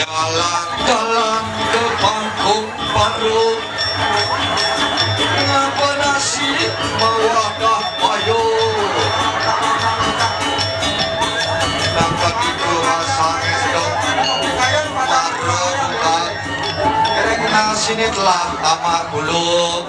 Jalan-jalan ke Pangkung Parung, ngapa nasi mewadah payung. Nangka gitu rasanya sedang parah. Karena sini telah amar bulu.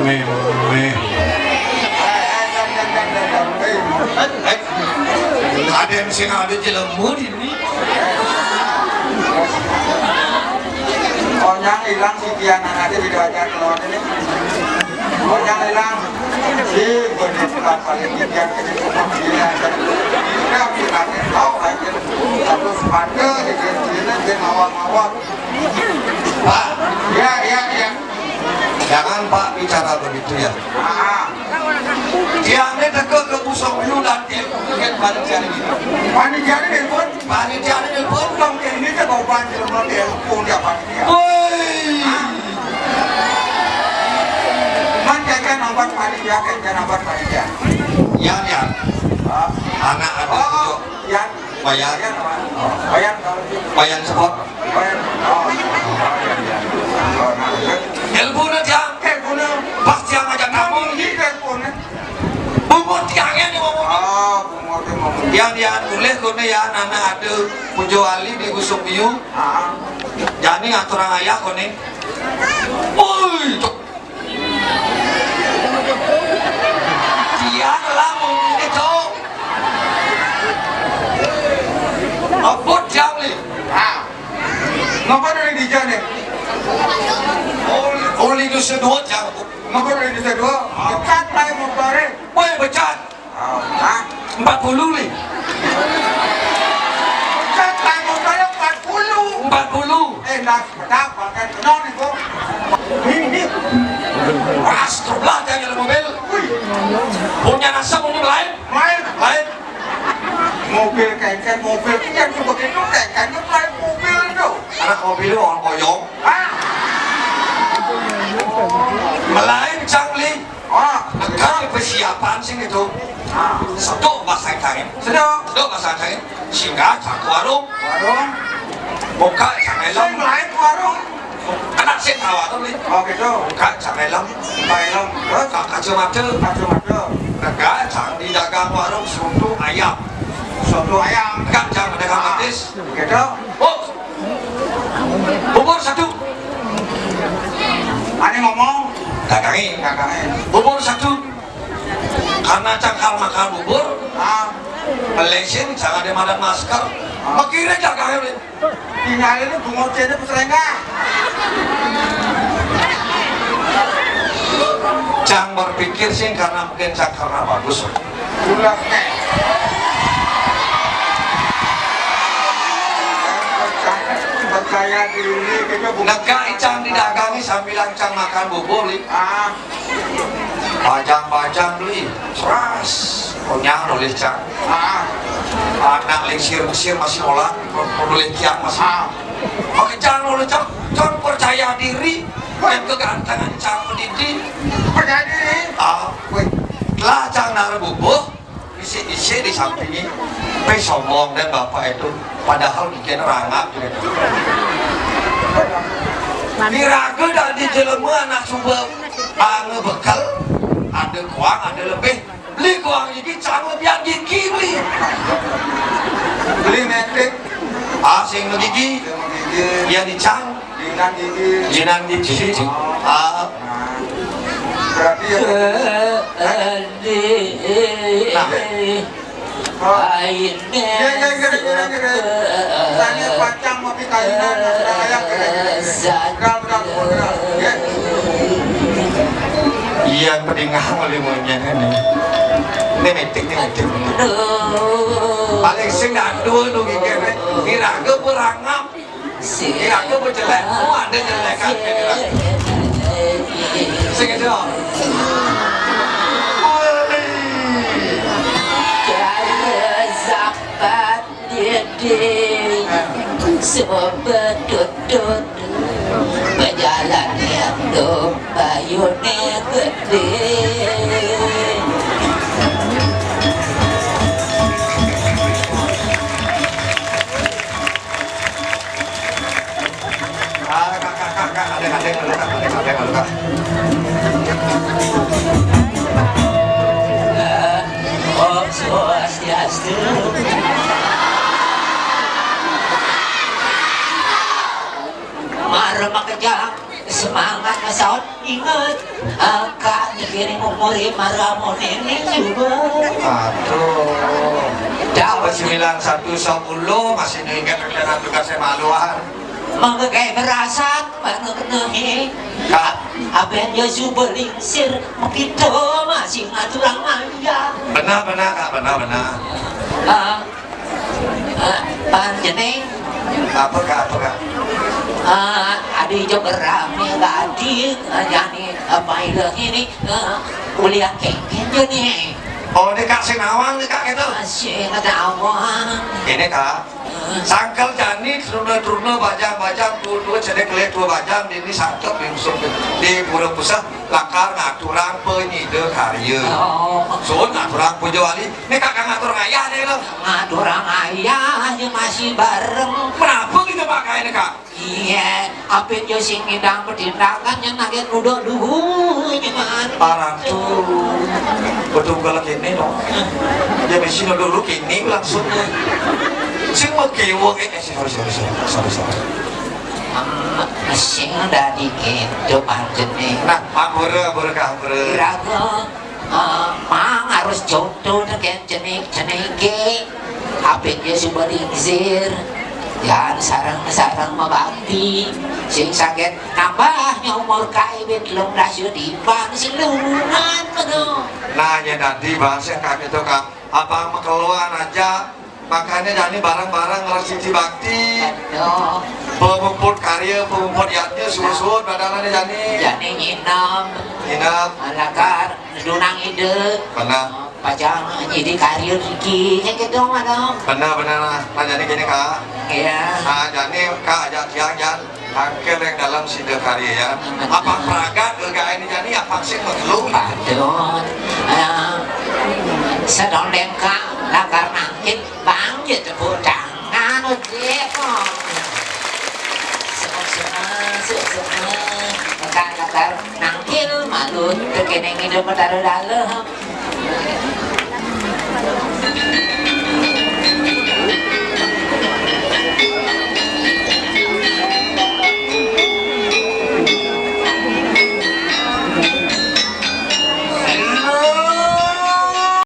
Mirawene, ada yang sing ada jelemu ini. Onyang hilang si Tiana nanti di bagian telur ini. Onyang hilang si benih telah paling tinggi ke di rumah dia. Kita bilangnya tahu aja satu sepatu di sini di awal-awal. Pak, Ya. jangan Pak bicara begitu ya. Dia ini dekat ke Pusong Yu dan dia mungkin panitia ini. Panitia ini pun Dong iniจะบอกว่าจะมาเดี๋ยวปูนจากปานิเ woi, มันจะแค่นำบัตรปานิเแค่จะนำบัตรปานิ ya, anak ada tujuh yang bayar sport. Ilmu nanti yang pasti yang ngajak kamu. Bumut tiangnya nih ngomong. Yang boleh kone ya anak ada Pujo Ali di Gusung Biu. Jadi ngatur orang ayah kone. Woi, cok. Dia lamun itu. Abot jam li. Ngapa dari di jane? Oli itu sedot jam. Ngapa dari di dua? Pecat lah motornya. Woi, becat. 40 li. Pecat lah motornya 40. 40. Nak pecat pakai non itu. Ini. Astagfirullah jangan mobil. Punya nasa punya lain. Mobil kayak mobil yang begitu kayak mobil itu. Anak mobil itu orang koyong. Melain cangli. Kan persiapan sih itu. Sedok bahasa Thailand. Sedok bahasa Thailand. Singgah cak warung. Buka cak helm. Lain warung. Anak saya tahu atau ni? Oh gitu. Buka cak helm. Terus kacamata. Negara cak di dagang warung soto ayam. Kan cak dagang matis. Gitu. Oh, bubur satu. Ani ngomong. Dagangin. Kakaknya. Bubur satu. Karena cangkal makan bubur. Malaysia ini jangan ada madan masker. Makirnya dagangin. Tinggal ini bunga cendek peselengga. Jangan berpikir sih karena mungkin karena bagus. Bulat nek. Percaya diri kita bukan. Nega icang didagangi sambil lancang makan bubur li. Pajang-pajang beli. Seras. Konyang nulis cang. Anak lingsir-lingsir masih olah. Nulis cang masih. Oke cang nulis cang. Cang percaya diri. Yang kegantengan cang mendidik. Percaya diri. Lah cang nara bubur. Isi di sampingnya. Pe sombong dan bapak itu. Padahal bikin rangap gitu. Diraga dan di jelemu anak sumber ange bekal. Ada kuang, ada lebih. Beli kuang gigi, cang lebihan gigi beli. Beli metrik. Sing no gigi. Ya di cang. Jinan gigi. Berarti ya. Nah, Iya, Tanya pacang mau pikainan, ayam Iya, pedingah melimunya ini. Ini meeting. Paling sing dadu nu gigene. Diraga berangap. Diraga berjelek. Semua ada jelekan diraga. Sing itu. Sebetut berjalan yang bayunya gede. Kakak. Om Swastiastu. Marah makejang semangat masaud ingat akak dikirim umuri maramun ini juga. Aduh. Tahun 9110 masih diingat dengan tugasnya maluan. Menggegai berasat mana kenehi apa yang juga lingsir begitu masih ngaturang maya. Benar kak, benar. Panjeneng Apa kak? adi juga rame gadi jadi apa ini kuliah kengken jadi. Oh ini kak Sinawang nih kak itu. Masih ngedawang. Ini kak. Sangkal jani turuna bajang dua cedek lek dua bajang ini sangkal di pura pusat lakar ngaturang penyide karya. Sun ngaturang puja wali. Ini kakak ngatur ayah deh lo. Ngaturang ayah aja masih bareng. Kenapa kita pakai ini kak? Iya, apa yang sing ngidang pertindakan yang naget udah dulu nyaman. Parang tuh betul kalau kini dong. Ya mesin dulu kini langsung. Sing mau kiwong sorry. Sing udah dikit panjeneng. Nah, Bura. Kiraga mang harus jodoh dengan jenik ke. Apa yang sudah diizir. Ya sarang mabakti sing sakit nambahnya umur kaibet belum rasyo dipan sing lungan penuh. Nah ya tadi bahasa kak itu kak apa keluar aja makanya jadi barang-barang rasisi bakti pengumpul karya pengumpul yatnya susun badannya jadi nginap alakar dunang ide benar pajang jadi karya riki yang gitu madam benar nah jadi gini kak ya nah jadi kak ajak yang angkel yang dalam sida karya ya apa peragat gak ini jadi apa sih mengeluh aduh sedang dengkak lakar nangkit bang tepuk tangan ojek lakar nangkil malu terkeneng hidup berdalam